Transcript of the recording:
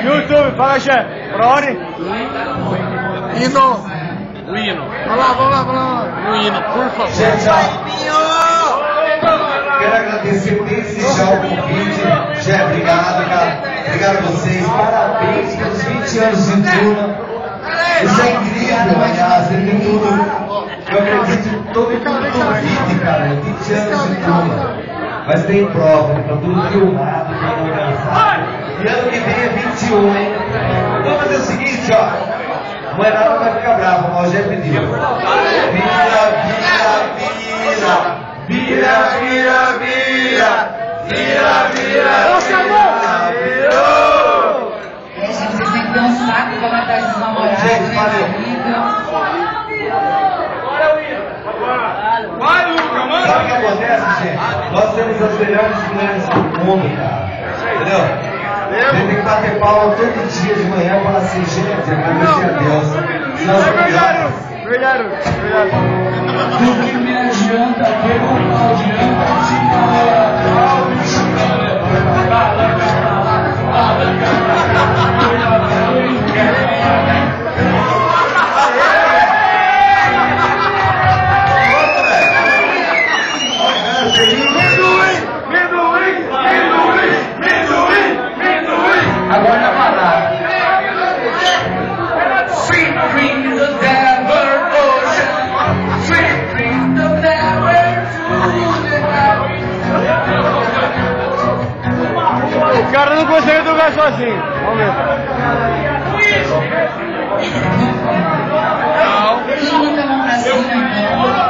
YouTube, fala, chefe. Prone. Hino. O hino. Vamos lá. O hino, por favor. Gente, quero agradecer desde já o convite. Jé, obrigado, cara. Obrigado a vocês. Parabéns pelos 20 anos de turma. Isso é incrível, aliás. Tem tudo. Eu acredito que todo mundo convite, cara. 20 anos de turma. Mas tem prova, tá tudo filmado, tá organizado. E ano que vem é 21, hein? Vamos fazer o seguinte, ó. A mulherada vai ficar brava, mas o Jé pediu. Virou! Gente, vocês têm que ter um saco pra matar esses namorados, né? Vai, Luca, mano. Sabe o que acontece, gente? Nós temos as melhores mulheres do mundo, cara. Entendeu? A gente tem que bater palma todo dia de manhã e falar assim, gente, agradecer a Deus. Verdade. Do que me adianta ter não adianta agora na parada. Sweet dreams of never ocean. Sweet dreams of never O cara não consegue tocar sozinho. Vamos ver. Vamos botar a mão pra cima, então.